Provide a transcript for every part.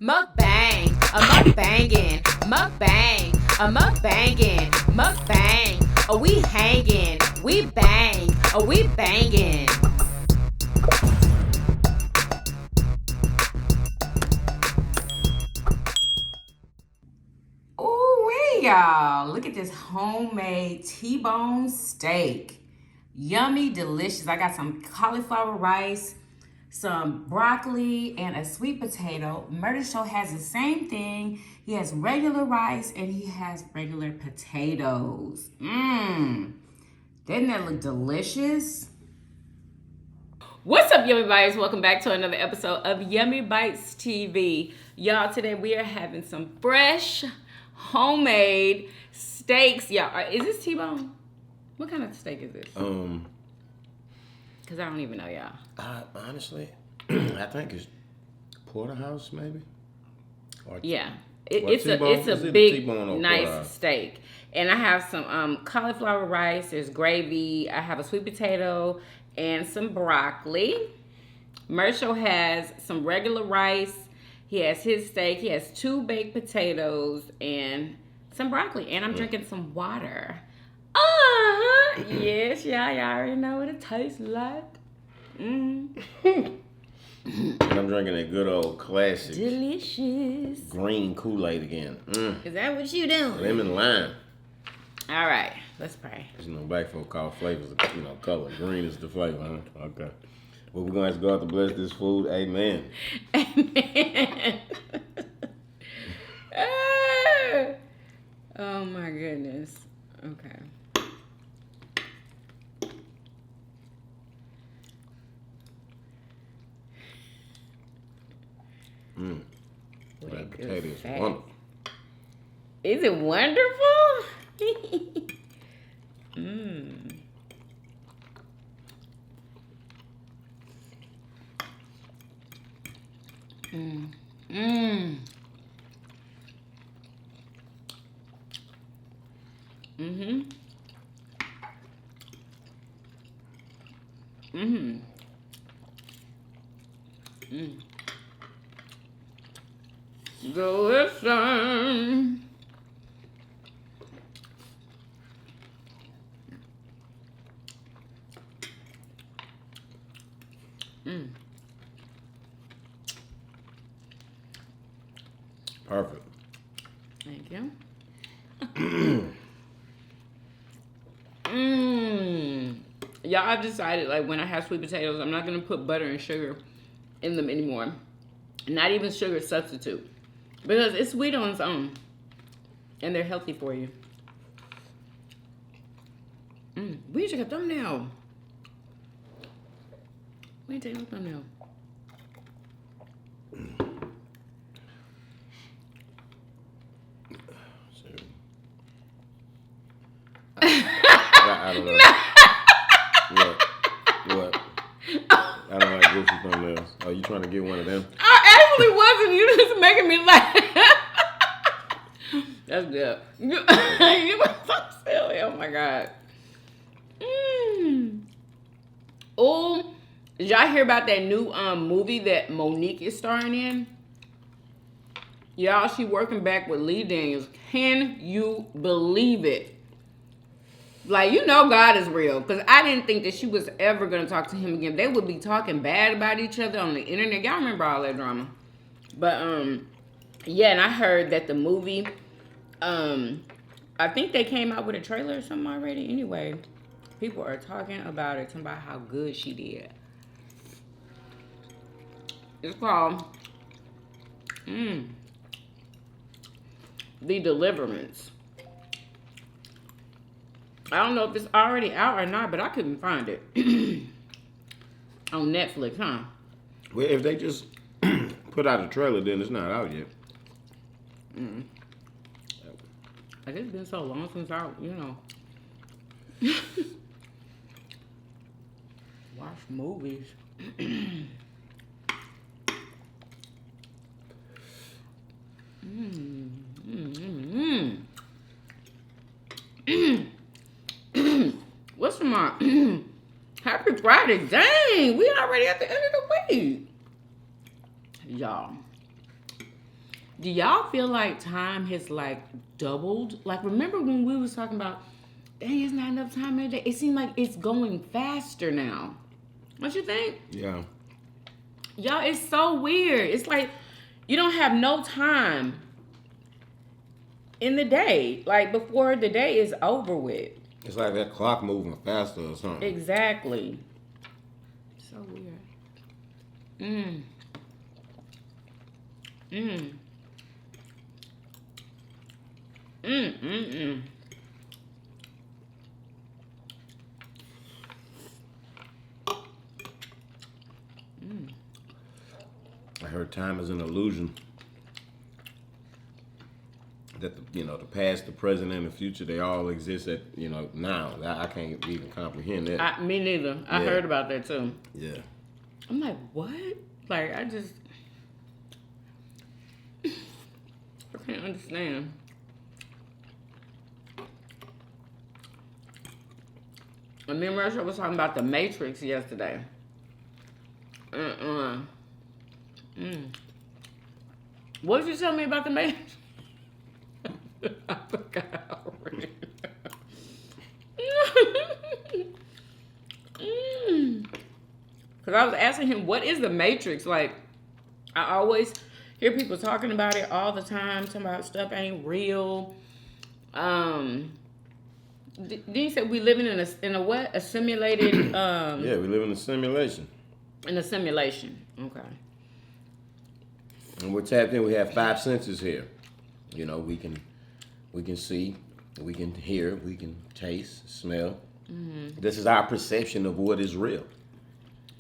Mukbang, a mukbangin', mukbang, a mukbangin', mukbang. Oh, we hangin', we bang, oh, we bangin'. Ooh, y'all, look at this homemade T-bone steak. Yummy, delicious. I got some cauliflower rice, some broccoli, and a sweet potato. Murder Show has the same thing. He has regular rice and he has regular potatoes. Doesn't that look delicious? What's up, Yummy Bites? Welcome back to another episode of Yummybitestv. Y'all, today we are having some fresh, homemade steaks. Y'all, is this T-bone? What kind of steak is this? Because I don't even know, y'all. Honestly, I think it's porterhouse, maybe. Or yeah, it's a big, nice steak. And I have some cauliflower rice. There's gravy. I have a sweet potato and some broccoli. Mersho has some regular rice. He has his steak. He has 2 baked potatoes and some broccoli. And I'm drinking some water. Yes, y'all already know what it tastes like. And I'm drinking a good old classic, delicious green Kool-Aid again. Is that what you doing? Lemon lime. All right, let's pray. Black folk call flavors, color. Green is the flavor, huh? Okay. Well, we're going to ask God to bless this food. Amen. Amen. Oh my goodness. Okay. That potato is wonderful. Is it wonderful? Delicious. Perfect. Thank you. Y'all, I've decided, like, when I have sweet potatoes, I'm not going to put butter and sugar in them anymore. Not even sugar substitute. Because it's sweet on its own. And they're healthy for you. We need to take a thumbnail. We need to take a thumbnail. I don't know. What? I don't like goofy thumbnails. Are you trying to get one of them? I actually wasn't. You just making me laugh. That's good. You were so silly. Oh my God. Oh, did y'all hear about that new movie that Monique is starring in? Y'all, she working back with Lee Daniels. Can you believe it? Like, God is real. Because I didn't think that she was ever going to talk to him again. They would be talking bad about each other on the internet. Y'all remember all that drama. But, yeah, and I heard that the movie, I think they came out with a trailer or something already. Anyway, people are talking about it, talking about how good she did. It's called, The Deliverance. I don't know if it's already out or not, but I couldn't find it. On Netflix, huh? Well, if they just put out a trailer, then it's not out yet. Like, it's been so long since I, watch movies. What's my Happy Friday? Dang, we already at the end of the week. Y'all, Do y'all feel like time has like doubled? Like, remember when we was talking about, dang, it's not enough time in a day? It seems like it's going faster now. What you think? Yeah. Y'all, it's so weird. It's like you don't have no time in the day, like before the day is over with. It's like that clock moving faster or something. Exactly. So weird. Mm. Mm. Mm. I heard time is an illusion. That the past, the present, and the future, they all exist at now. I can't even comprehend that. Me neither. I heard about that too. Yeah. I'm like, what? Like, I can't understand. And me and Marsha was talking about the Matrix yesterday. What did you tell me about the Matrix? I forgot already. Because I was asking him, what is the Matrix? Like, I always hear people talking about it all the time, talking about stuff ain't real. Did you say we living in a what? A simulated Yeah, we live in a simulation. In a simulation. Okay. And we're tapped in. We have 5 senses here. We can see, we can hear, we can taste, smell. Mm-hmm. This is our perception of what is real.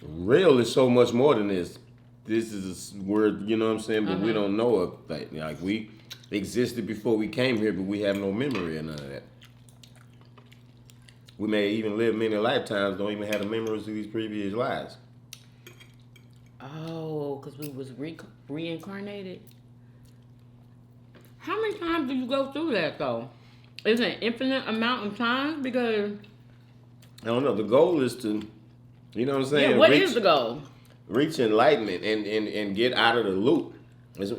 Real is so much more than this. This is a word, you know what I'm saying? But we don't know of that. Like, we existed before we came here, but we have no memory of none of that. We may even live many lifetimes, don't even have the memories of these previous lives. Oh, because we was reincarnated? How many times do you go through that, though? Is it an infinite amount of times? Because I don't know. The goal is to, you know what I'm saying? Yeah, what is the goal? Reach enlightenment and get out of the loop. It's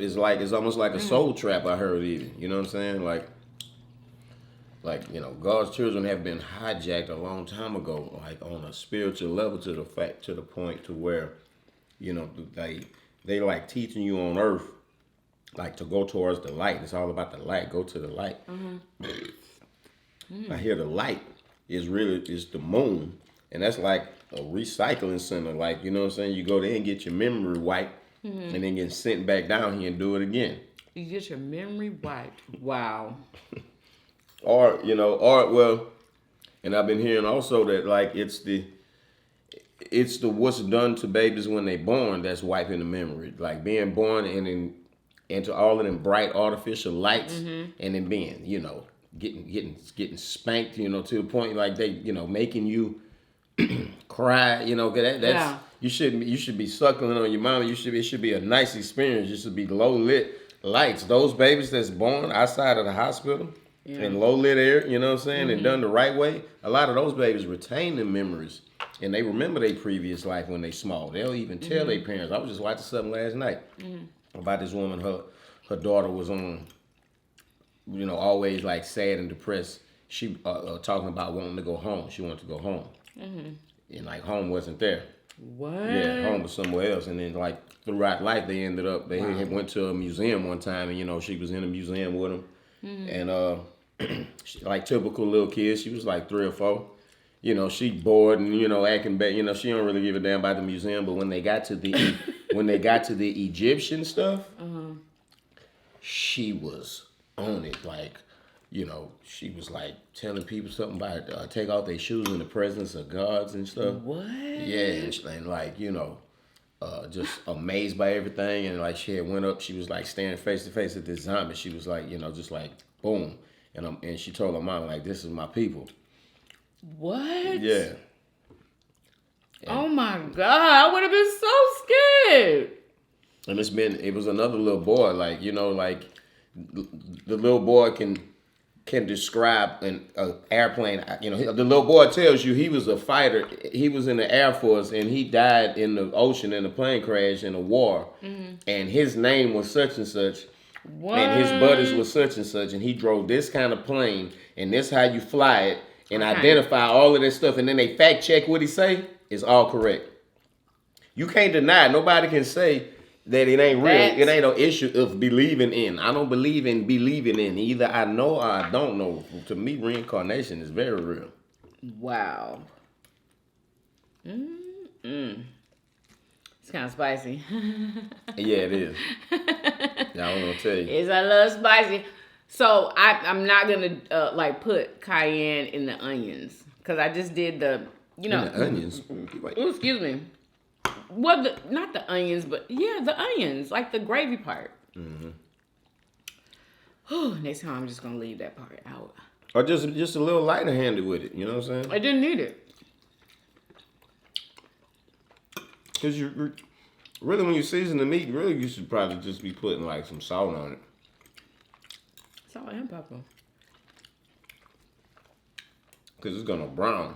almost like a soul trap, I heard even. You know what I'm saying? Like God's children have been hijacked a long time ago, like on a spiritual level to the point to where, they like teaching you on earth, like to go towards the light. It's all about the light. Go to the light. I hear the light is the moon, and that's like a recycling center. Like, you know what I'm saying? You go there and get your memory wiped, and then get sent back down here and do it again. You get your memory wiped. Wow. Or and I've been hearing also that like it's the what's done to babies when they born that's wiping the memory. Like being born and into all of them bright artificial lights, and then being, getting spanked, to the point like they, making you cry, that's you should be suckling on your mama. It should be a nice experience. It should be low lit lights. Those babies that's born outside of the hospital in low lit air, you know what I'm saying, and done the right way, a lot of those babies retain their memories and they remember their previous life when they small. They'll even tell their parents. I was just watching something last night about this woman. Her daughter was on, always like sad and depressed. She talking about wanting to go home. She wanted to go home, and like home wasn't there. What? Yeah, home was somewhere else. And then like throughout life, they ended up. They went to a museum one time, and she was in a museum with them, and she, like typical little kid, she was like 3 or 4. She bored and acting bad. She don't really give a damn about the museum. But when they got to the Egyptian stuff, she was on it. Like, she was like telling people something about take off their shoes in the presence of gods and stuff. What? Yeah, and like just amazed by everything. And like she had went up, she was like staring face to face at this zombie. She was like, just like boom, and she told her mom like, "This is my people." What? Yeah. Oh my God, I would have been so scared. And it was another little boy, like, like the little boy can describe an airplane. The little boy tells you he was a fighter. He was in the Air Force and he died in the ocean in a plane crash in a war. And his name was such and such. What? And his buddies were such and such, and he drove this kind of plane, and this how you fly it, and identify all of that stuff, and then they fact check what he say. It's all correct. You can't deny it. Nobody can say that it ain't real. It ain't no issue of believing in. I don't believe in believing in. Either I know or I don't know. To me, reincarnation is very real. Wow. It's kind of spicy. Yeah, it is. Yeah, I'm gonna tell you. It's a little spicy. So I'm not gonna like put cayenne in the onions because I just did the In the onions. Oh, excuse me. Well, not the onions, but yeah, the onions, like the gravy part. Next time I'm just gonna leave that part out. Or just a little lighter handed with it. You know what I'm saying? I didn't need it. Because you really, when you season the meat, really you should probably just be putting like some salt on it. Salt and pepper. Because it's gonna brown.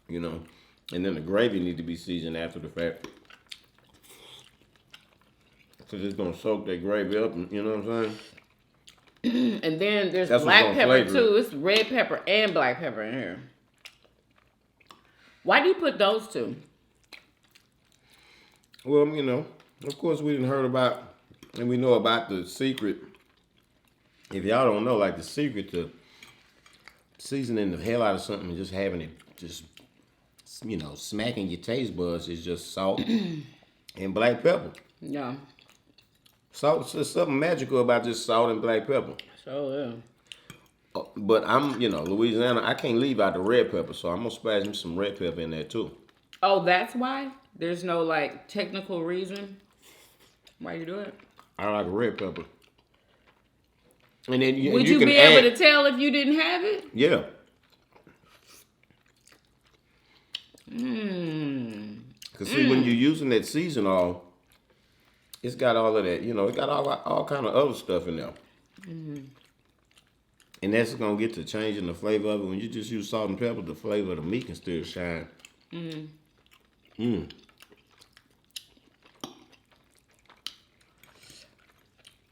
You know, and then the gravy need to be seasoned after the fact. Because it's gonna soak that gravy up. You know what I'm saying? And then there's black pepper too. It's red pepper and black pepper in here. Why do you put those two? Well, you know, of course we didn't heard about, and we know about the secret. If y'all don't know, like the secret to seasoning the hell out of something and just having it just, you know, smacking your taste buds is just salt and black pepper. Yeah. Salt, there's something magical about just salt and black pepper. So yeah. But I'm, you know, Louisiana, I can't leave out the red pepper, so I'm gonna splash me some red pepper in there too. Oh, that's why? There's no like technical reason why you do it? I like red pepper. And then Would you you can be able to tell if you didn't have it? Yeah. Cause see, when you're using that season oil, it's got all of that, you know, it got all kind of other stuff in there. And that's gonna get to changing the flavor of it. When you just use salt and pepper, the flavor of the meat can still shine.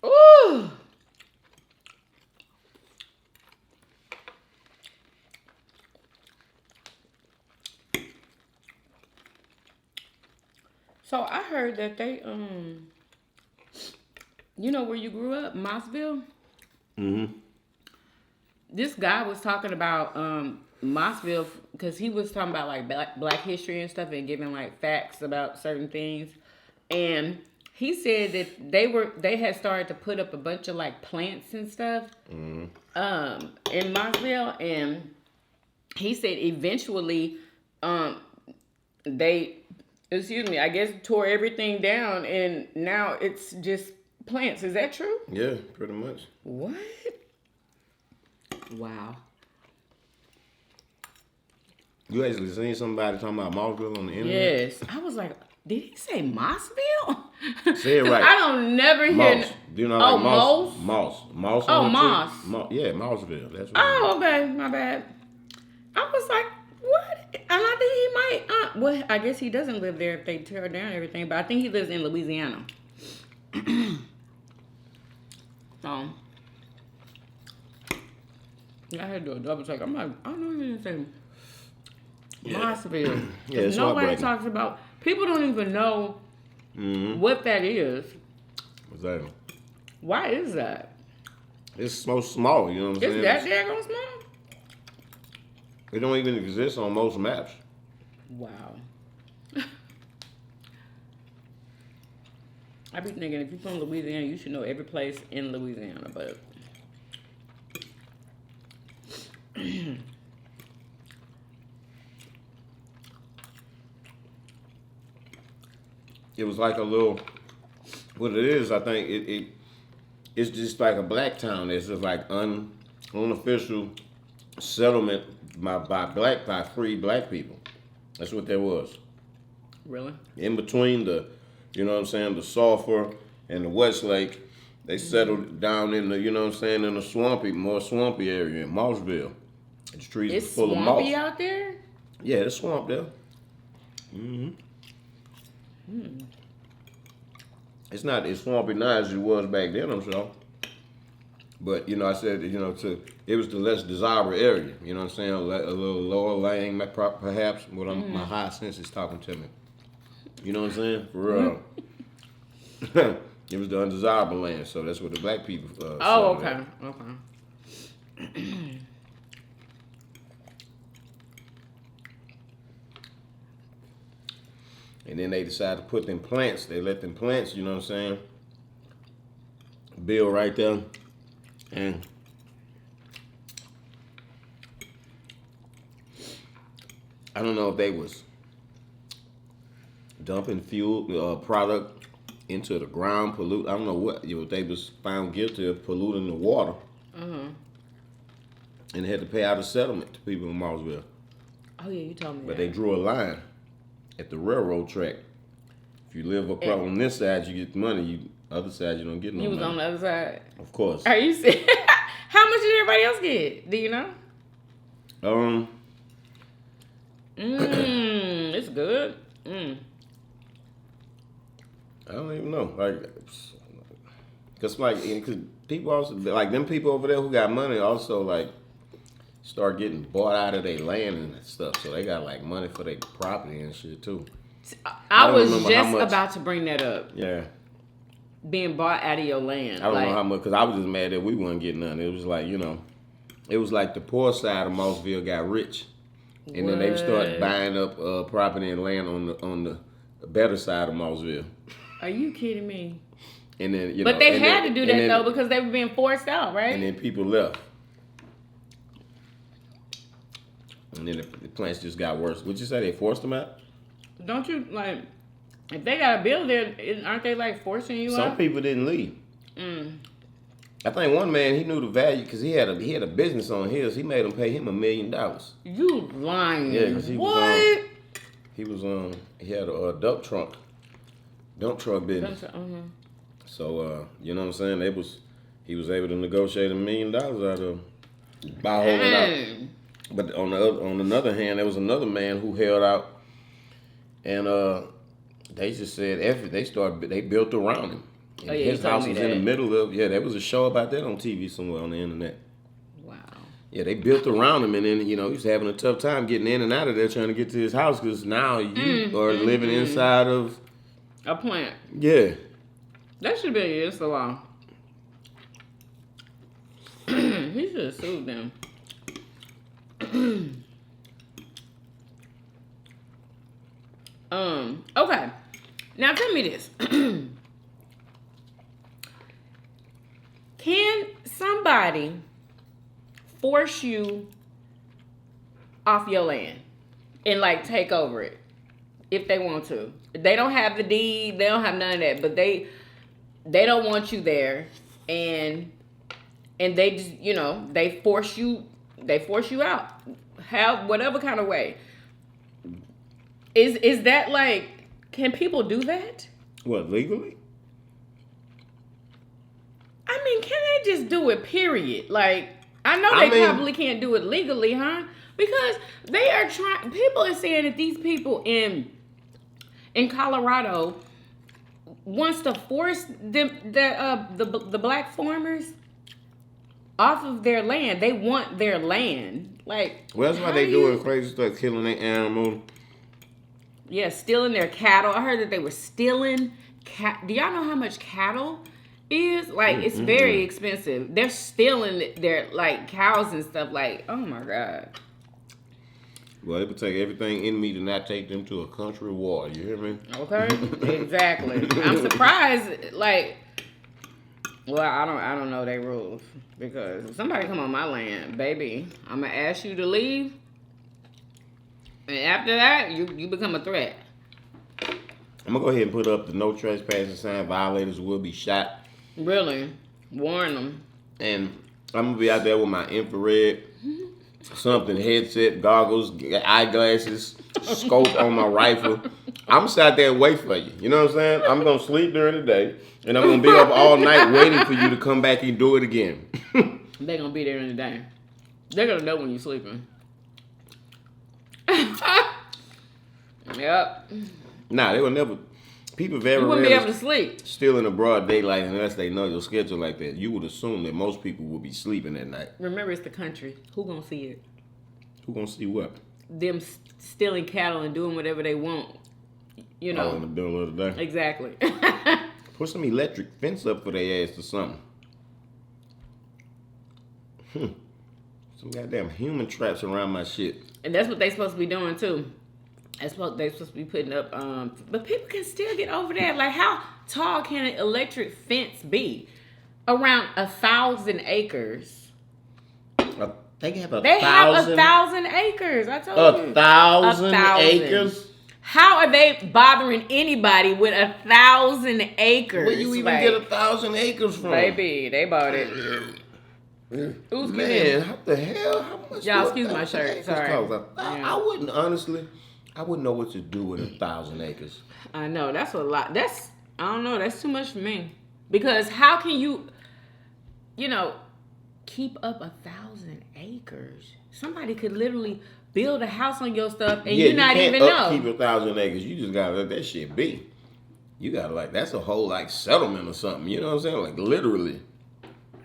Ooh. So I heard that they you know where you grew up, Mossville? This guy was talking about Mossville because he was talking about like black history and stuff and giving like facts about certain things. And he said that they had started to put up a bunch of like plants and stuff in Mossville, and he said eventually they I guess tore everything down and now it's just plants. Is that true? Yeah, pretty much. What? Wow. You actually seen somebody talking about Mossville on the internet? Yes. I was like, did he say Mossville? Say it right. I don't never hear. Moss. Do you know like Moss? Moss. Oh, Moss. Yeah, Mossville. That's what Oh, okay. My bad. I was like, what? And I think he might. Well, I guess he doesn't live there if they tear down everything, but I think he lives in Louisiana. So, yeah, I had to do a double check. I'm like, I know you didn't say Mossville. Yeah, it's nobody talks about. People don't even know what that is. Exactly. Why is that? It's so small, you know what I'm saying? Is that daggone small? It don't even exist on most maps. Wow. I be thinking if you're from Louisiana, you should know every place in Louisiana, but It was like a little, what it is, I think it's just like a black town. It's just like unofficial settlement by free black people. That's what there was. Really? In between the, you know what I'm saying, the Sulphur and the Westlake, they settled down in the, you know what I'm saying, in the more swampy area in Mossville. The trees It's full of moss. swampy out there? Yeah, it's swamp there. It's not as swampy now as it was back then, I'm sure. But, you know, I said, you know, it was the less desirable area. You know what I'm saying? A little lower lying, perhaps. My high sense is talking to me. You know what I'm saying? For real. It was the undesirable land, so that's what the black people. Oh, okay, okay. And then they decided to put them plants. They let them plants, you know what I'm saying, build right there. And I don't know if they was dumping fuel product into the ground, pollute. I don't know what. You know, they was found guilty of polluting the water. And they had to pay out a settlement to people in Mossville. Oh yeah, you told me. But they drew a line at the railroad track. If you live across on this side, you get money. Other side, you don't get no money. You was on the other side? Of course. Are you serious? How much did everybody else get? Do you know? It's good. I don't even know. Cause people also, like them people over there who got money also like start getting bought out of their land and stuff. So they got like money for their property and shit too. I was just about to bring that up. Yeah. Being bought out of your land. I don't know how much, because I was just mad that we wouldn't get none. It was like, you know, it was like the poor side of Mossville got rich. And then they started buying up property and land on the better side of Mossville. Are you kidding me? And then, you but know, they had to do that though because they were being forced out, right? And then people left. And then the plants just got worse. Would you say they forced them out? Don't you, like, if they got a bill there, aren't they, like, forcing you out? Some people didn't leave. I think one man, he knew the value because he had a business on his. He made him pay him $1 million. You lying. Yeah, because he had a dump truck business. So, you know what I'm saying? He was able to negotiate $1 million out of him by holding out. But on another hand, there was another man who held out. And they just said they built around him. And his house was in the middle of there was a show about that on TV somewhere on the internet. Wow. Yeah, they built around him, and then he was having a tough time getting in and out of there trying to get to his house because now you are living inside of a plant. Yeah. That should be against the law. He should have sued them. Okay. Now tell me this. Can somebody force you off your land and like take over it if they want to? They don't have the deed, they don't have none of that, but they don't want you there, and they just they force you out. Have whatever kind of way. Is that like, can people do that? What, legally? I mean, can they just do it, period? Like, I know they probably can't do it legally, huh? Because they are trying, people are saying that these people in Colorado wants to force the black farmers off of their land. They want their land. Like, well, that's why they doing crazy stuff, killing their animals. Yeah, stealing their cattle. I heard that they were stealing do y'all know how much cattle is? Like, it's very expensive. They're stealing their, like, cows and stuff. Like, oh my God. Well, it would take everything in me to not take them to a country war. You hear me? Okay, exactly. I'm surprised. Like, well, I don't know their rules, because if somebody come on my land, baby, I'm gonna ask you to leave, and after that, you become a threat. I'm gonna go ahead and put up the no trespassing sign. Violators will be shot. Really? Warn them. And I'm gonna be out there with my infrared, something, headset, goggles, eyeglasses, scope on my rifle. I'm gonna sit out there and wait for you. You know what I'm saying? I'm gonna sleep during the day, and I'm gonna be up all night waiting for you to come back and do it again. They're gonna be there in the day. They're gonna know when you're sleeping. Yep. Nah, they will never. people very You wouldn't be able rarely to sleep. still in the broad daylight unless they know your schedule like that. You would assume that most people will be sleeping at night. Remember, it's the country. Who gonna see it? Who gonna see what? Them stealing cattle and doing whatever they want. You know. Oh, in the middle of the day. Exactly. Put some electric fence up for their ass or something. Some goddamn human traps around my shit. And that's what they supposed to be doing too. That's what they supposed to be putting up. But people can still get over that. Like, how tall can an electric fence be? Around 1,000 acres. They have a They thousand. have 1,000 acres. I told you. 1,000 acres. How are they bothering anybody with 1,000 acres? Where you even get 1,000 acres from? Baby, they bought it. Ooh, Man, what the hell? How much? Y'all, excuse my shirt. Sorry. I wouldn't honestly. I wouldn't know what to do with 1,000 acres. I know, that's a lot. I don't know, that's too much for me. Because how can you, keep up 1,000 acres? Somebody could literally build a house on your stuff and you not even know. Keep 1,000 acres. You just gotta let that shit be. You gotta that's a whole settlement or something. You know what I'm saying? Like literally.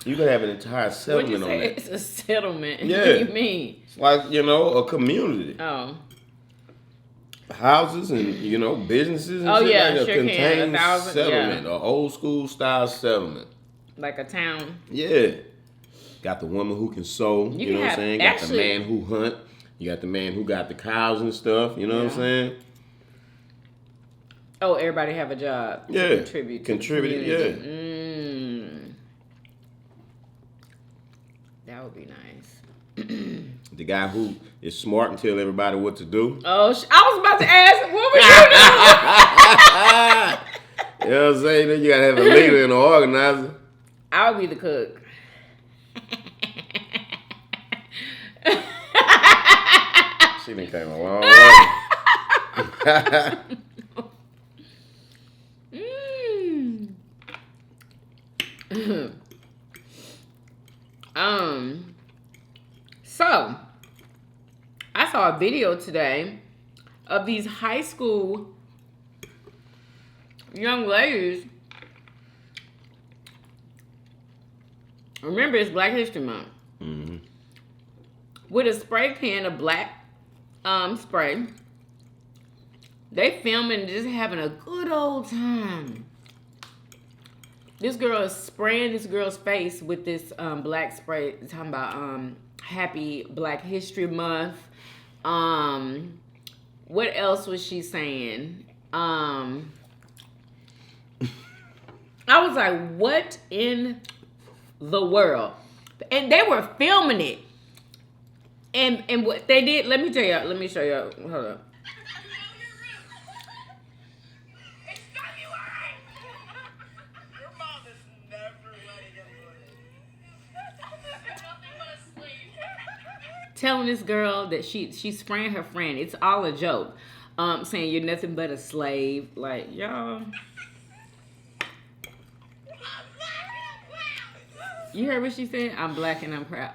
You could have an entire settlement on that. It's a settlement. Yeah. What do you mean? It's like, a community. Oh. Houses and, businesses and shit yeah, like a sure contained 1,000, settlement. An old school style settlement. Like a town. Yeah. Got the woman who can sew, you know what I'm saying? Got the man who hunt. You got the man who got the cows and stuff, you know what I'm saying? Oh, everybody have a job. Yeah. To contribute to the community. Yeah. That would be nice. The guy who is smart and tell everybody what to do. Oh, I was about to ask, what would you do? You know what I'm saying? Then you gotta have a leader and an organizer. I would be the cook. She done came a long way. So I saw a video today of these high school young ladies. Remember, it's Black History Month. Mm-hmm. With a spray can of black spray. They filming and just having a good old time. This girl is spraying this girl's face with this black spray. Talking about Happy Black History Month. What else was she saying? I was like, what in the world? And they were filming it. And what they did, let me tell y'all, let me show y'all. Hold up. Telling this girl that she's spraying her friend. It's all a joke. Saying you're nothing but a slave. Like, y'all. You heard what she said? I'm black and I'm proud.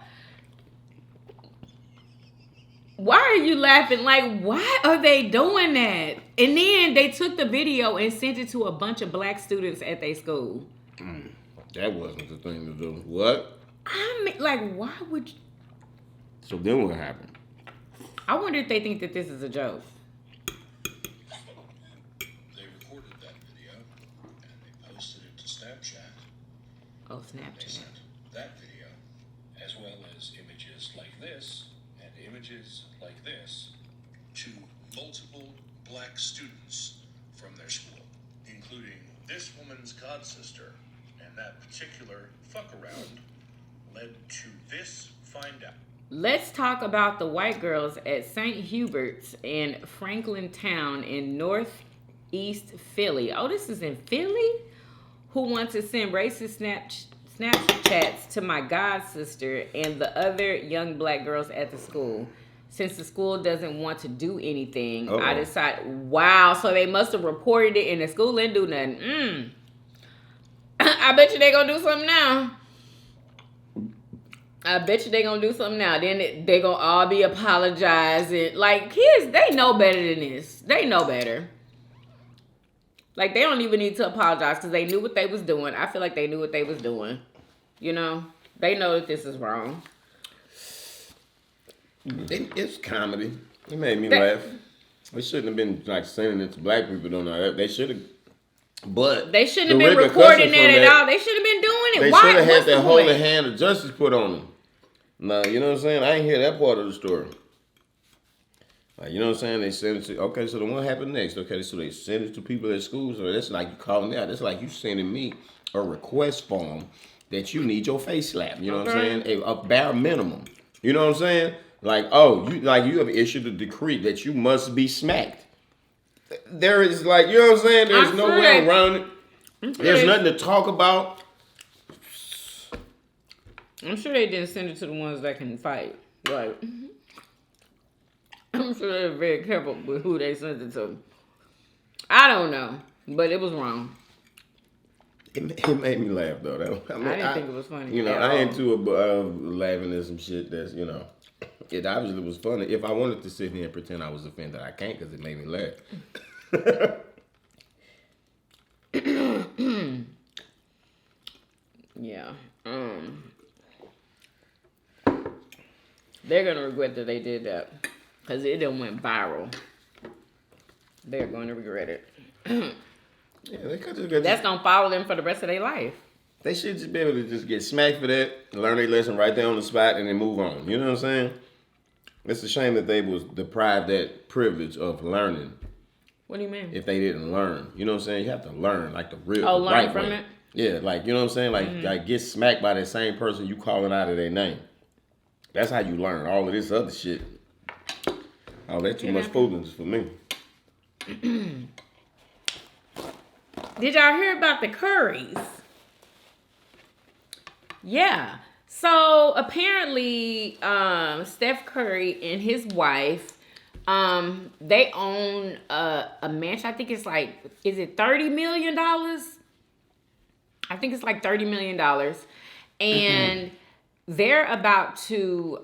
Why are you laughing? Like, why are they doing that? And then they took the video and sent it to a bunch of black students at their school. That wasn't the thing to do. What? I mean, like, why would you? So then what happened? I wonder if they think that this is a joke. They recorded that video and they posted it to Snapchat. Oh, They Snapchat. sent that video, as well as images like this and images like this, to multiple black students from their school, including this woman's godsister. And that particular fuck around led to this find out. Let's talk about the white girls at St. Hubert's in Franklin Town in northeast Philly. Oh, this is in Philly? Who want to send racist Snapchats to my god sister and the other young black girls at the school. Since the school doesn't want to do anything, I decided, wow, so they must have reported it and the school didn't do nothing. I bet you they gonna do something now. I bet you they gonna do something now. Then they gonna all be apologizing. Like, kids, they know better than this. They know better. Like, they don't even need to apologize because they knew what they was doing. I feel like they knew what they was doing. You know? They know that this is wrong. It's comedy. It made me laugh. They shouldn't have been like sending it to black people. Don't know. They should have. But they shouldn't have been recording that at all. They should have been doing it. They Why? should have had What's that the holy point? hand of justice put on them. Nah, you know what I'm saying? I ain't hear that part of the story. Like, you know what I'm saying? They send it to, okay, so then what happened next? Okay, so they send it to people at school. So that's like you calling out. That's like you sending me a request form that you need your face slapped. You know what I'm saying? A bare minimum. You know what I'm saying? Like, oh, you have issued a decree that you must be smacked. There is like, you know what I'm saying? There's no way around it. There's nothing to talk about. I'm sure they didn't send it to the ones that can fight. Like, I'm sure they're very careful with who they sent it to. I don't know, but it was wrong. It made me laugh though. I didn't think it was funny. You know, I ain't too laughing at some shit that's, you know, it obviously was funny. If I wanted to sit here and pretend I was offended, I can't because it made me laugh. Yeah. They're gonna regret that they did that because it done went viral. They're going to regret it. Yeah, they could just That's gonna follow them for the rest of their life. They should just be able to just get smacked for that, learn their lesson right there on the spot, and then move on. You know what I'm saying? It's a shame that they was deprived that privilege of learning. What do you mean? If they didn't learn, you know what I'm saying? You have to learn like the real, Oh, the learn right from way. it? Yeah, like you know what I'm saying? Like get smacked by that same person you calling out of their name. That's how you learn. All of this other shit. Oh, that's too much foolishness for me. Did y'all hear about the Currys? Yeah. So apparently, Steph Curry and his wife, they own a mansion. I think it's like, is it $30 million? I think it's like $30 million. And they're about to,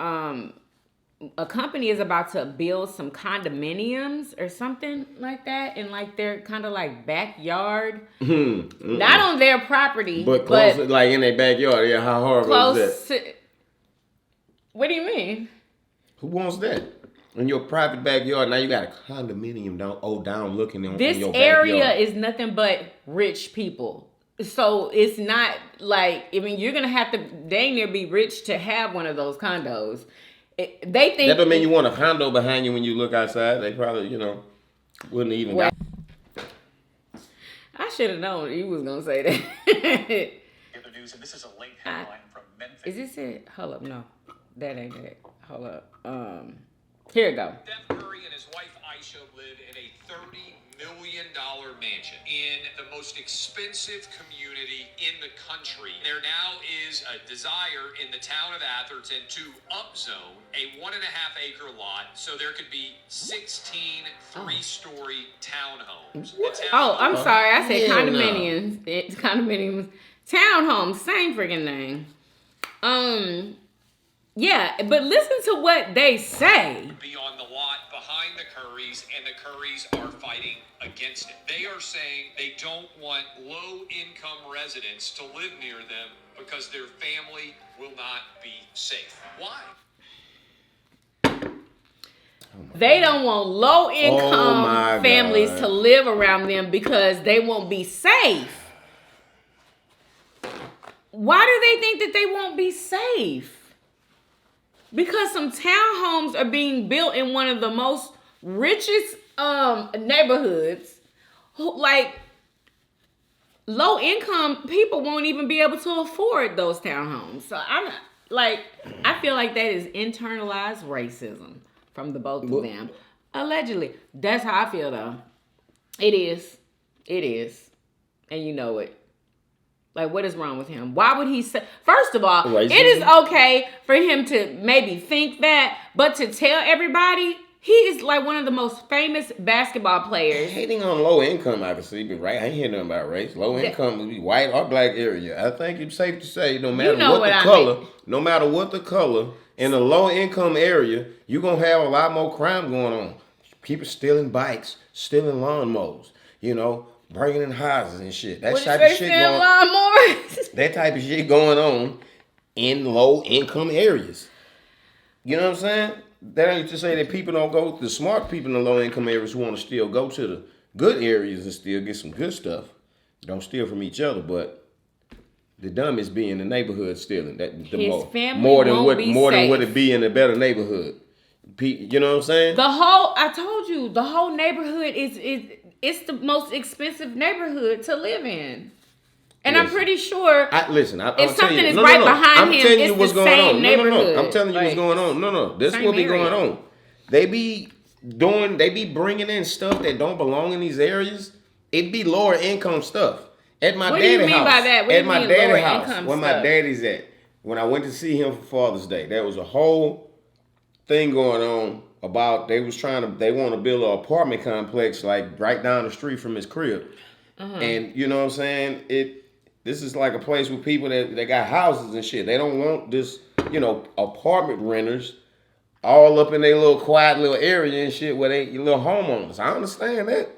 a company is about to build some condominiums or something like that in like their kind of like backyard. Not on their property, but close, like in their backyard. Yeah, how horrible is that? What do you mean? Who wants that? In your private backyard, now you got a condominium down looking in your backyard. This area is nothing but rich people. So it's not like, I mean, you're going to have to dang near be rich to have one of those condos. They think that don't mean you want a condo behind you when you look outside. They probably, you know, wouldn't even. Well, I should have known you was gonna say that. The news, and this is a late headline from Memphis. Is this it? Hold up, no, that ain't it. Hold up. Here we go. Steph Curry and his wife Aisha live in a $30 million mansion in the most expensive community in the country. There now is a desire in the town of Atherton to upzone a 1.5 acre lot so there could be 16 three-story townhomes. Oh, I'm sorry. I said Hell condominiums. no. It's condominiums. Townhomes, same freaking thing. Yeah, but listen to what they say. Be on the lot behind the Currys, and the Currys are fighting against it. They are saying they don't want low-income residents to live near them because their family will not be safe. Why? They don't want low-income families to live around them because they won't be safe. Why do they think that they won't be safe? Because some townhomes are being built in one of the most richest neighborhoods. Like, low-income people won't even be able to afford those townhomes. So I feel like that is internalized racism from the both of them. Allegedly. That's how I feel, though. It is. It is. And you know it. Like, what is wrong with him? Why would he say... First of all, racism? It is okay for him to maybe think that, but to tell everybody, he is like one of the most famous basketball players. Hating on low income, obviously, but right, I ain't hearing nothing about race. Low income would be white or black area. I think it's safe to say, no matter no matter what the color, in a low income area, you're gonna have a lot more crime going on. People stealing bikes, stealing lawnmowers, you know, breaking in houses and shit. That What type you of say, shit Sam going. Lawnmower? That type of shit going on in low income areas. You know what I'm saying? That ain't to say that people don't go. The smart people in the low income areas who want to still go to the good areas and still get some good stuff. Don't steal from each other, but the dumbest be in the neighborhood stealing. That the His family more than won't what be more than safe. what it be in a better neighborhood. You know what I'm saying? I told you, the whole neighborhood it's the most expensive neighborhood to live in. And I'm pretty sure if something is right behind him, telling you it's what's the going same on. neighborhood. I'm telling you what's Like, going on. No. This same what be area. going on. They be bringing in stuff that don't belong in these areas. It be lower income stuff. At my What do you daddy's mean house. by that? What do At you my mean daddy's lower house, income where my stuff? daddy's at. When I went to see him for Father's Day, there was a whole thing going on about they want to build an apartment complex like right down the street from his crib. And you know what I'm saying? This is like a place with people that got houses and shit. They don't want this, apartment renters all up in their little quiet little area and shit where they little homeowners. I understand that.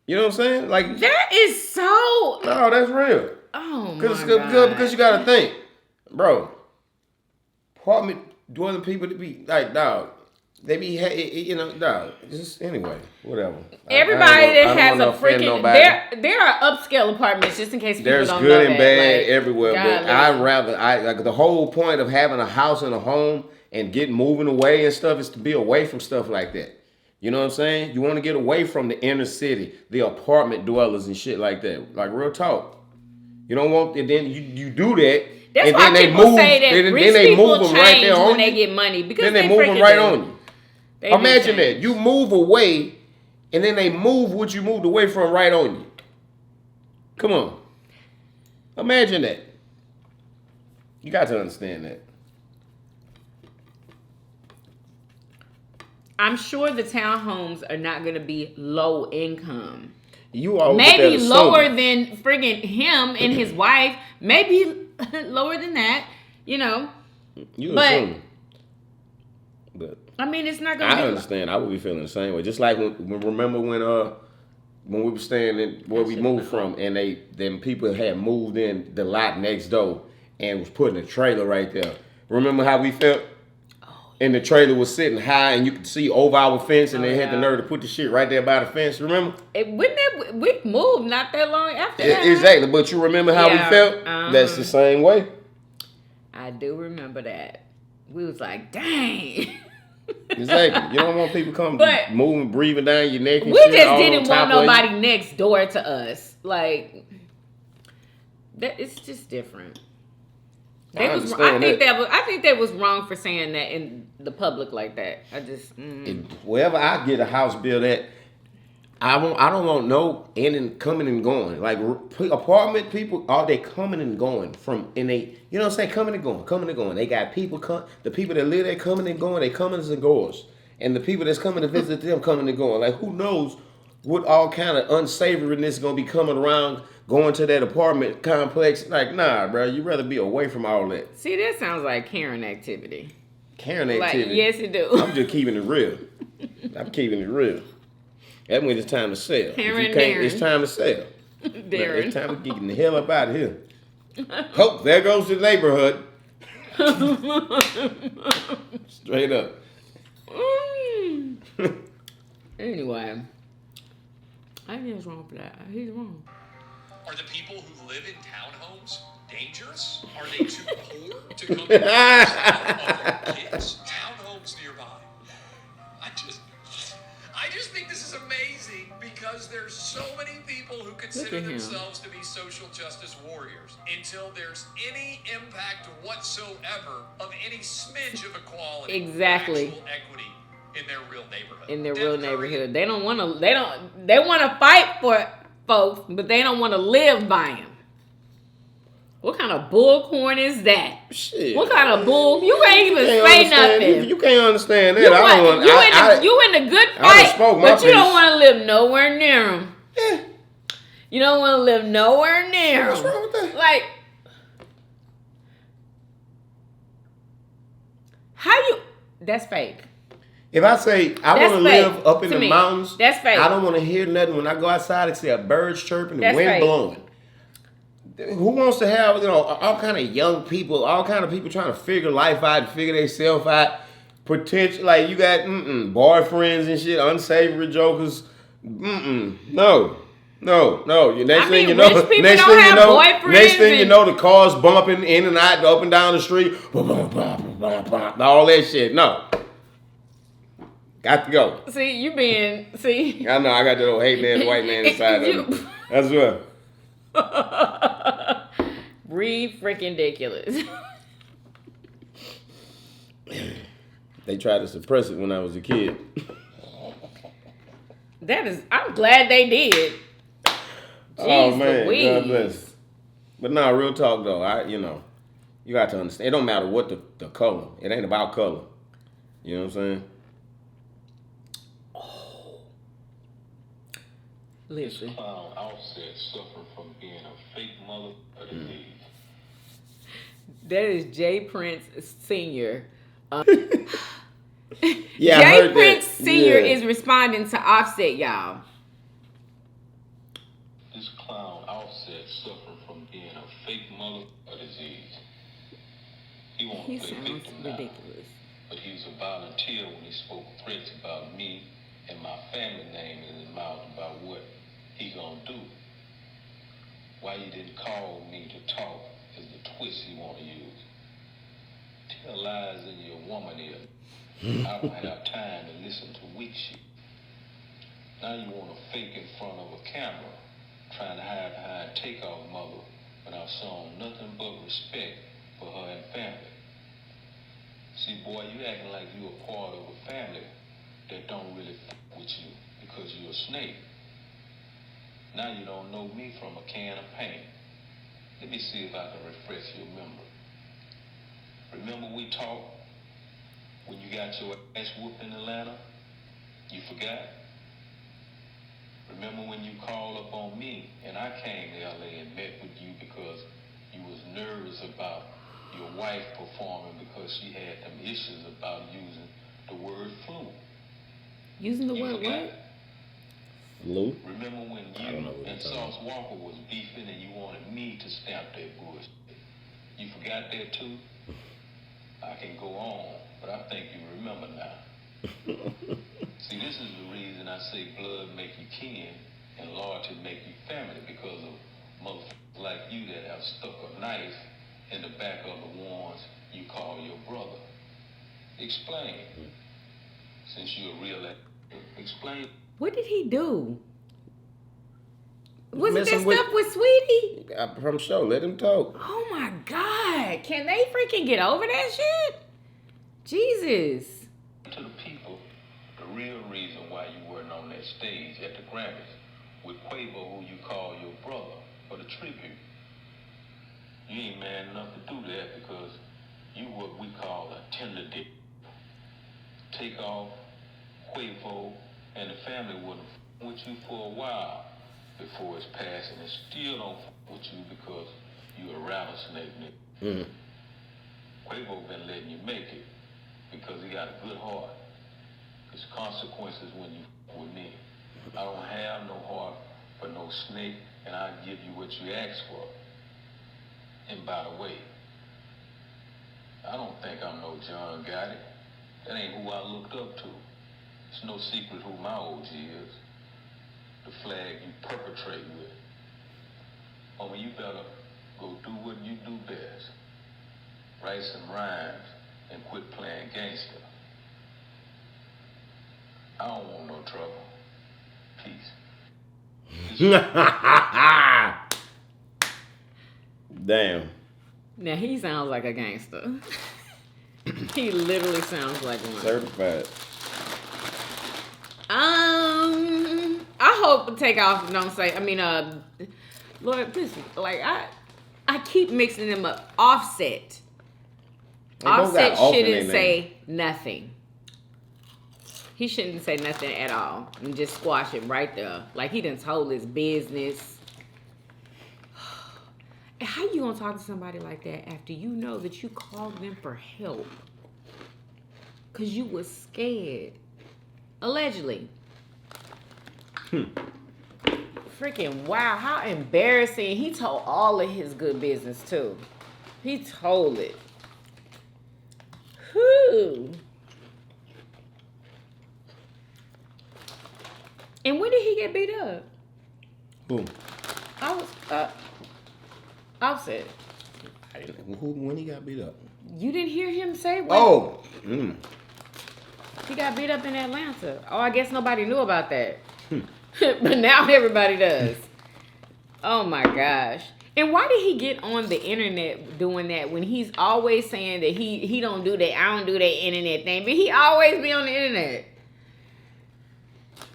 You know what I'm saying? Like that is so. no, that's real. Oh my God. Because you gotta think, bro. Apartment dwelling people to be like, dog. They be, dog. Just anyway, whatever. Everybody that has a freaking freaking there are upscale apartments just in case people There's don't good know and that. bad Like, everywhere, but golly. like the whole point of having a house and a home and moving away and stuff is to be away from stuff like that. You know what I'm saying? You want to get away from the inner city, the apartment dwellers and shit like that. Like real talk. You don't want, and then you do that. That's and why then people say that rich people change when they you. get money because Then they move them right on you. They Imagine that. You move away, and then they move what you moved away from right on you. Come on. Imagine that. You got to understand that. I'm sure the townhomes are not going to be low income. You are maybe lower than friggin' him and his wife. Maybe lower than that. You assume. But I mean, it's not gonna. I understand. I would be feeling the same way. Just like remember when we were staying where we moved from, and them people had moved in the lot next door and was putting a trailer right there. Remember how we felt? And the trailer was sitting high, and you could see over our fence, and they had the nerve to put the shit right there by the fence. Remember? We moved not that long after that. Exactly, but you remember how we felt? That's the same way. I do remember that. We was like, dang. Exactly. You don't want people moving, breathing down your neck and we shit. We just didn't want nobody you. next door to us. Like, that it's just different. I think that was wrong for saying that in the public like that. I just wherever I get a house built at, I don't want no coming and going. Like apartment people, all they coming and going coming and going. They got people the people that live there coming and going. They coming and goers, and the people that's coming to visit them coming and going. Like who knows what all kind of unsavoriness gonna be coming around. Going to that apartment complex, like, nah, bro, you'd rather be away from all that. See, that sounds like Karen activity. Karen activity? Like, yes, it do. I'm just keeping it real. I'm keeping it real. That's when it's time to sell. Karen it's time to sell. Darren. It's time to get the hell up out of here. Oh, there goes the neighborhood. Straight up. Anyway. I think he's wrong for that. He's wrong. Are the people who live in townhomes dangerous? Are they too poor to come to other kids? Townhomes nearby. I just think this is amazing because there's so many people who consider themselves to be social justice warriors until there's any impact whatsoever of any smidge of equality, exactly, or actual equity in their real neighborhood. They don't want to. They want to fight for folks, but they don't want to live by them. What kind of bullcorn is that? Shit. What kind of bull? You can't even say nothing. You can't understand that. You in a good fight, but you don't want to live nowhere near them. Yeah. You don't want to live nowhere near them. What's wrong with that? Like, how you? That's fake. If I say I That's want to fake live up in to the me. mountains, That's fake. I don't want to hear nothing when I go outside except birds chirping and That's wind fake. blowing. Who wants to have, all kind of young people, all kind of people trying to figure life out, figure themselves out, potential, like you got boyfriends and shit, unsavory jokers. No. Next I thing you mean, know, rich people next don't thing you have know, boyfriends next thing you and- know, the cars bumping in and out, up and down the street, all that shit. No, got to go. See, I know I got that old hate man, white man inside of me. That's what. freaking ridiculous. They tried to suppress it when I was a kid. I'm glad they did. Oh Jeez man, Louise. God bless. But no, real talk though, you got to understand. It don't matter what the color. It ain't about color. You know what I'm saying? Listen. Clown Offset suffered from being a fake mother of the disease. That is Jay Prince Sr. Yeah, I Jay heard Prince that. Sr. Yeah. is responding to Offset, y'all. This clown Offset suffered from being a fake mother of the disease. He won't He play sounds victim now, ridiculous. but he was a volunteer when he spoke threats about me and my family name in his mouth about what he gonna do. Why you didn't call me to talk is the twist he want to use. Tell lies in your woman ear. I don't have time to listen to weak shit. Now you want to fake in front of a camera, trying to hide behind Takeoff mother when I've shown nothing but respect for her and family. See, boy, you acting like you a part of a family that don't really f with you because you're a snake. Now you don't know me from a can of paint. Let me see if I can refresh your memory. Remember we talked when you got your ass whooped in Atlanta? You forgot? Remember when you called up on me and I came to LA and met with you because you was nervous about your wife performing because she had some issues about using the word flu? Using the You word forgot? what? Lou? Remember when I don't know you what and you're talking Sauce Walker was beefing and you wanted me to stamp that bullshit? You forgot that too? I can go on, but I think you remember now. See, this is the reason I say blood make you kin and loyalty make you family, because of motherfuckers like you that have stuck a knife in the back of the ones you call your brother. Explain. Since you're a real explain. What did he do? Was it that Messing with- stuff with Sweetie? From show, let him talk. Oh my God. Can they freaking get over that shit? Jesus. To the people, the real reason why you weren't on that stage at the Grammys with Quavo, who you call your brother, for the tribute. You ain't man enough to do that because you what we call a tender dick. Takeoff, Quavo, and the family wouldn't f with you for a while before it's passing, and still don't f with you because you a rattlesnake nigga. Quavo been letting you make it because he got a good heart. There's consequences when you f with me. I don't have no heart for no snake, and I'll give you what you ask for. And by the way, I don't think I'm no John Gotti. That ain't who I looked up to. It's no secret who my OG is. The flag you perpetrate with. Homie, you better go do what you do best. Write some rhymes and quit playing gangster. I don't want no trouble. Peace. Damn. Now he sounds like a gangster. He literally sounds like one. Certified. I hope Takeoff don't say. Lord, listen. Like I keep mixing them up. Offset. They both got Offset off in shouldn't their say nothing. He shouldn't say nothing at all and just squash it right there. Like he done told his business. How you gonna talk to somebody like that after you know that you called them for help? because you was scared. Allegedly. Freaking wow, how embarrassing. He told all of his good business too. He told it. Whew. And when did he get beat up? Who? Offset. When he got beat up? You didn't hear him say what? Oh. He got beat up in Atlanta. Oh, I guess nobody knew about that. But now everybody does. Oh my gosh. And why did he get on the internet doing that when he's always saying that he don't do that, I don't do that internet thing, but he always be on the internet?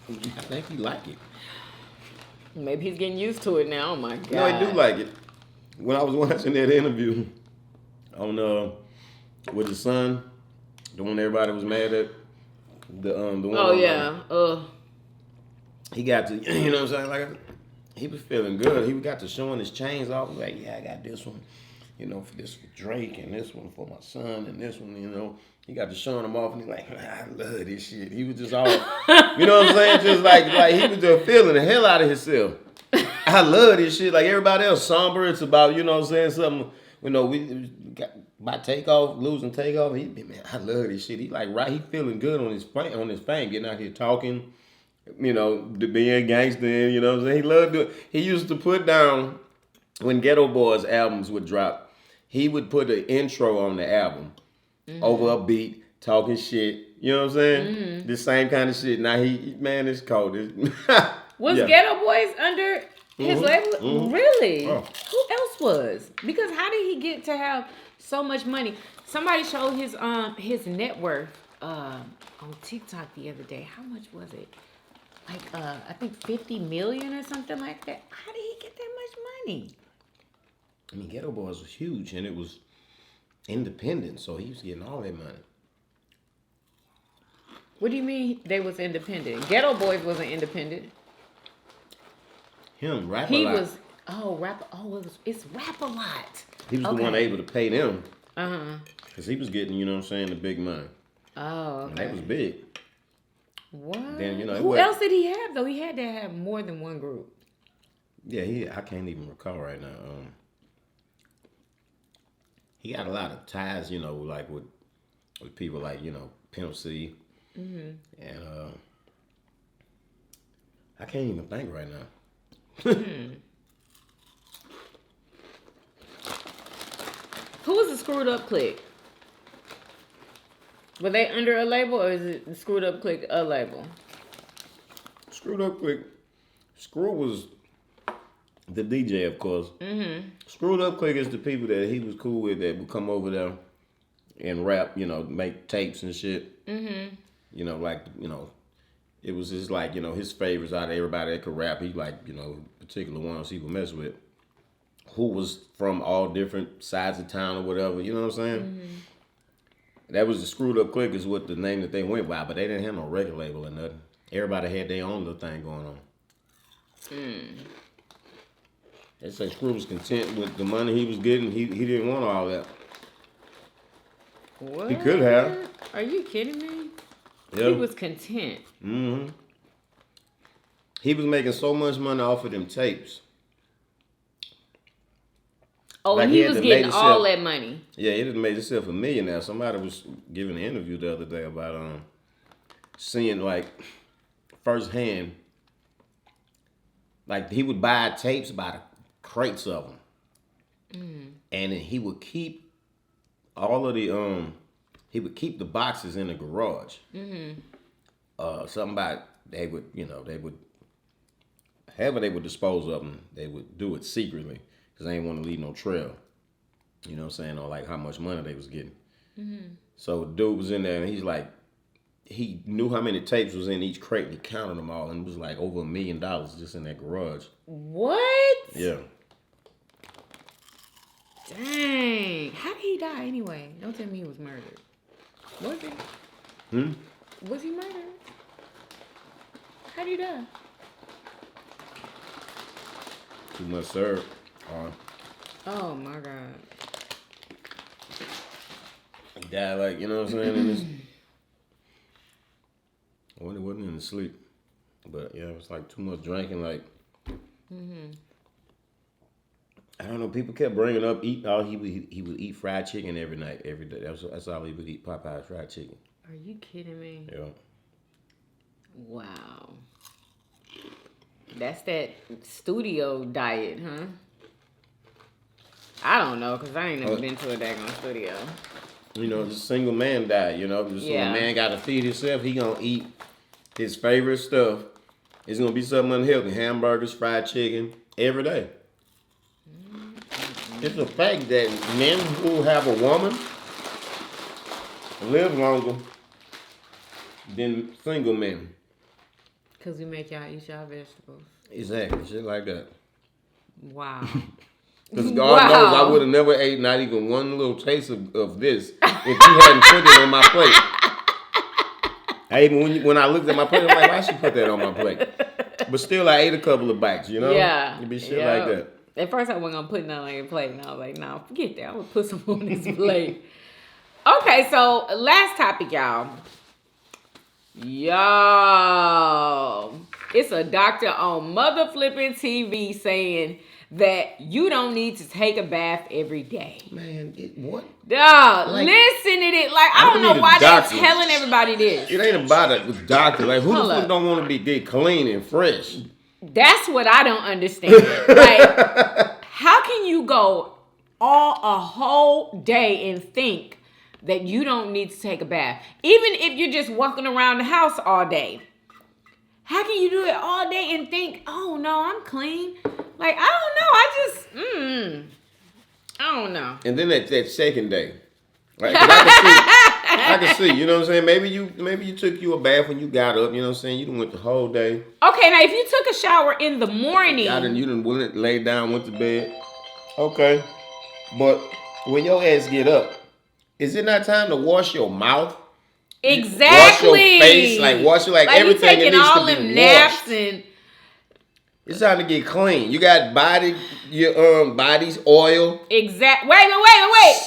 I think he like it. Maybe he's getting used to it now. Oh my god. No, I do like it. When I was watching that interview on with his son, the one everybody was mad at, the one. Oh yeah. He got to, you know what I'm saying? Like, he was feeling good. He got to showing his chains off. Like, yeah, I got this one, you know, for Drake, and this one for my son, and this one, you know. He got to showing them off, and he's like, I love this shit. He was just all, you know what I'm saying? Just like he was just feeling the hell out of himself. I love this shit. Like everybody else, somber. It's about, you know what I'm saying, something, you know, we got by takeoff, losing takeoff. Man, I love this shit. He like, right, he feeling good on his fame, getting out here talking, you know, being gangster, you know what I'm saying? He loved it. He used to put down, when Ghetto Boys albums would drop, he would put an intro on the album, over a beat, talking shit, you know what I'm saying? The same kind of shit. Now man, it's cold. Was yeah. Ghetto Boys under his label? Really? Oh. Who else was? Because how did he get to have so much money? Somebody showed his net worth on TikTok the other day. How much was it? Like I think 50 million or something like that. How did he get that much money? I mean, Ghetto Boys was huge, and it was independent, so he was getting all that money. What do you mean they was independent? Ghetto Boys wasn't independent. Him, Rap he A Lot. Was Rap. Oh, it's Rap A Lot. He was the one able to pay them. Uh-huh. Because he was getting, you know what I'm saying, the big money. Oh, okay. And that was big. What? Then, you know, who else did he have though? He had to have more than one group. Yeah, I can't even recall right now. He got a lot of ties, you know, like with people like, you know, Pimp C. And I can't even think right now. Who was the Screwed Up Clique? Were they under a label, or is it the Screwed Up Clique a label? Screwed Up Clique. Screw was the DJ, of course. Screwed Up Clique is the people that he was cool with that would come over there and rap, you know, make tapes and shit. You know, like, you know, it was just like, you know, his favorites out of everybody that could rap. He like, you know, particular ones he would mess with, who was from all different sides of town or whatever, you know what I'm saying? That was the Screwed Up Clique is what the name that they went by, but they didn't have no record label or nothing. Everybody had their own little thing going on. They say Screw was content with the money he was getting. He didn't want all that. What? He could have. Are you kidding me? Yeah. He was content. He was making so much money off of them tapes. Oh, Like and he was getting all that money. Yeah, he just made himself a millionaire. Somebody was giving an interview the other day about seeing like firsthand, like he would buy tapes by the crates of them, and then he would keep all of the he would keep the boxes in the garage. Something about they would, you know, they would however they would dispose of them, they would do it secretly. Because they didn't want to leave no trail. You know what I'm saying? Or like how much money they was getting. So dude was in there and he's like, he knew how many tapes was in each crate and he counted them all and it was like over $1 million just in that garage. What? Yeah. Dang. How did he die anyway? Don't tell me he was murdered. Was he? Was he murdered? How did he die? Too much syrup. Oh my God. He died like, you know what I'm saying? And When it wasn't in the sleep. But yeah, it was like too much drinking. Like, I don't know. People kept bringing up he would eat fried chicken every night, every day. That's all he would eat. Popeye's fried chicken. Are you kidding me? Yeah. Wow. That's that studio diet, huh? I don't know, because I ain't never been to a daggone studio. You know, just single man diet, you know. Just Yeah. a man got to feed himself. He going to eat his favorite stuff. It's going to be something unhealthy. Hamburgers, fried chicken, every day. It's a fact that men who have a woman live longer than single men. Because we make y'all eat y'all vegetables. Exactly, shit like that. Wow. Because God knows I would have never ate not even one little taste of this if you hadn't put it on my plate. When I looked at my plate, I'm like, why she put that on my plate? But still, I ate a couple of bites, you know? Yeah. It'd be shit like that. At first, I wasn't going to put nothing on your plate. And I was like, no, forget that. I'm going to put some on this plate. Okay, so last topic, y'all. Yo. It's a doctor on mother flipping TV saying that you don't need to take a bath every day. Man, what? Dog, Like, listen to it. Like, I don't know why they're telling everybody this. It ain't about it with doctor. Like, who the Hold fuck up. don't want to get clean and fresh? That's what I don't understand. Like, how can you go a whole day and think that you don't need to take a bath? Even if you're just walking around the house all day. How can you do it all day and think, oh no, I'm clean? Like, I don't know. I don't know. And then that second day. Right? 'Cause I can see, you know what I'm saying? Maybe you took you a bath when you got up, you know what I'm saying? You done went the whole day. Okay, now if you took a shower in the morning. You done went, laid down, went to bed. Okay. But when your ass get up, is it not time to wash your mouth? Exactly. Wash your face, wash everything that needs to be washed. And it's time to get clean. You got your body's oil. Exact. Wait.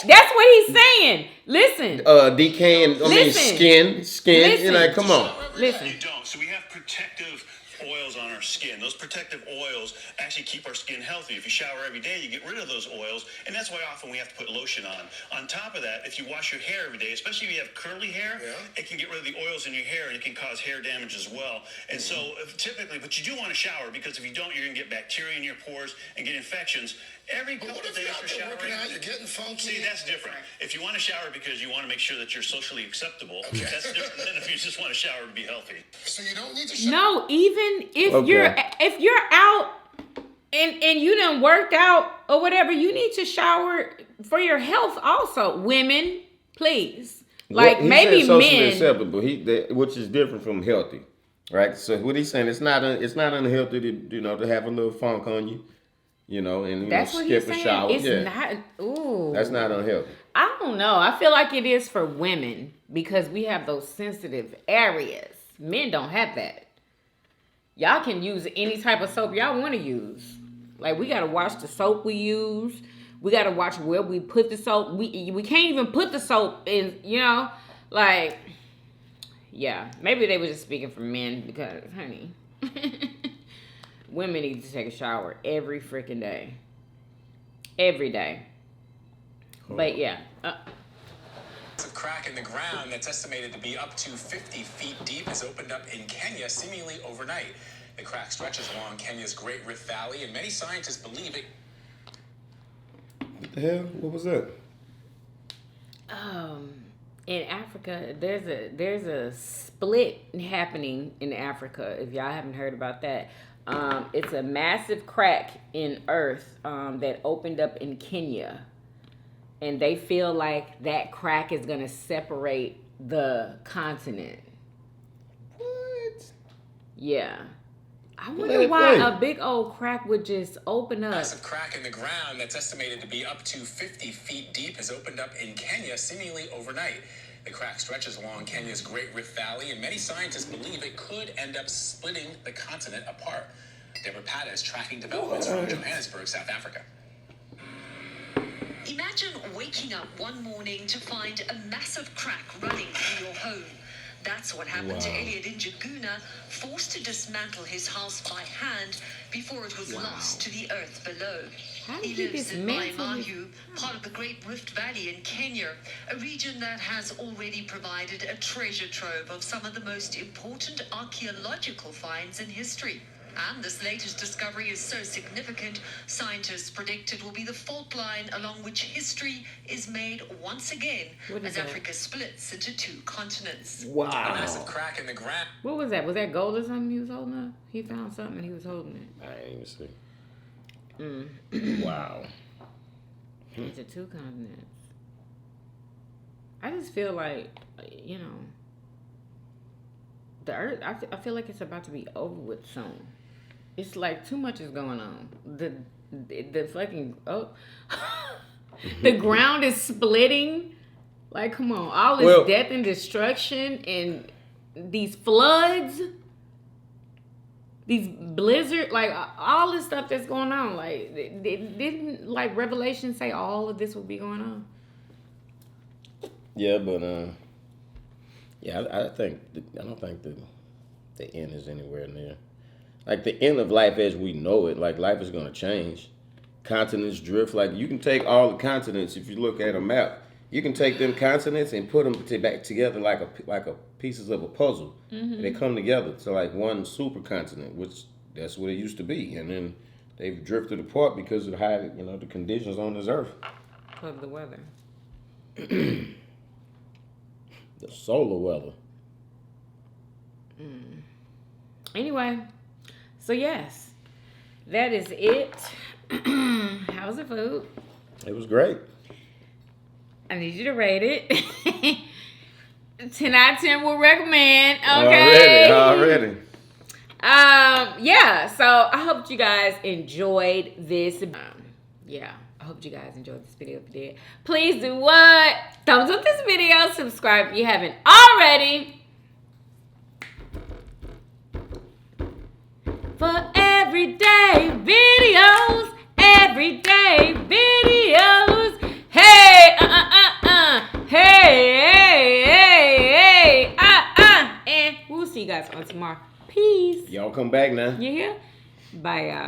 That's what he's saying. Listen. Decaying. Skin. Listen. You know, come on. Listen. You don't. So we have protective oils on our skin. Those protective oils actually keep our skin healthy. If you shower every day, you get rid of those oils, and that's why often we have to put lotion on. On top of that, if you wash your hair every day, especially if you have curly hair, it can get rid of the oils in your hair, and it can cause hair damage as well. And so typically, but you do want to shower, because if you don't, you're going to get bacteria in your pores and get infections. Every couple of days for showering. You're getting funky. See, that's different. If you want to shower because you want to make sure that you're socially acceptable, that's different than if you just want to shower to be healthy. So you don't need to shower. No, even if you're out and you done worked out or whatever, you need to shower for your health also. Women, please. Like, maybe socially men. acceptable, which is different from healthy, right? So what he's saying, it's not unhealthy to have a little funk on you. You know, and That's what skip he's a saying. shower. It's not. Ooh. That's not unhealthy. I don't know. I feel like it is for women because we have those sensitive areas. Men don't have that. Y'all can use any type of soap y'all want to use. Like, we got to watch the soap we use. We got to watch where we put the soap. We can't even put the soap in, like, yeah. Maybe they were just speaking for men because, honey. Women need to take a shower every freaking day. Every day. But yeah. A crack in the ground that's estimated to be up to 50 feet deep has opened up in Kenya seemingly overnight. The crack stretches along Kenya's Great Rift Valley, and many scientists believe it. What the hell? What was that? In Africa, there's a split happening in Africa. If y'all haven't heard about that. It's a massive crack in earth that opened up in Kenya. And they feel like that crack is going to separate the continent. What? Yeah. I wonder why a big old crack would just open up. A massive crack in the ground that's estimated to be up to 50 feet deep has opened up in Kenya seemingly overnight. The crack stretches along Kenya's Great Rift Valley, and many scientists believe it could end up splitting the continent apart. Deborah Pata is tracking developments from Johannesburg, South Africa. Imagine waking up one morning to find a massive crack running through your home. That's what happened to Elliot in Jaguna, forced to dismantle his house by hand before it was lost to the earth below. How He did he lives in dismantle his Mai-Mahiu, part of the Great Rift Valley in Kenya, a region that has already provided a treasure trove of some of the most important archaeological finds in history. And this latest discovery is so significant, scientists predict it will be the fault line along which history is made once again What is as that? Africa splits into 2 continents. A Wow. massive crack in the ground. What was that? Was that gold or something he was holding up? He found something and he was holding it. I ain't even see. Wow. Into 2 continents. I just feel like, you know, the earth, I feel like it's about to be over with soon. It's like too much is going on. The fucking, the ground is splitting. Like, come on. All this death and destruction and these floods, these blizzards, like all this stuff that's going on. Like, didn't like Revelation say all of this would be going on? Yeah, but yeah, I don't think the end is anywhere near. Like the end of life as we know it, like life is gonna change. Continents drift. Like you can take all the continents. If you look at a map, you can take them continents and put them back together like a pieces of a puzzle. And they come together to like one supercontinent, which that's what it used to be. And then they've drifted apart because of how the conditions on this earth. Of the weather. The solar weather. Anyway, so yes, that is it. How's the food? It was great. I need you to rate it. 10 out of 10 will recommend. Okay. Already. Yeah, so I hope you guys enjoyed this. Yeah, I hope you guys enjoyed this video. If you did, please do what? Thumbs up this video, subscribe if you haven't already. For everyday videos, hey, hey, and we'll see you guys on tomorrow. Peace. Y'all come back now. You hear? Bye, y'all.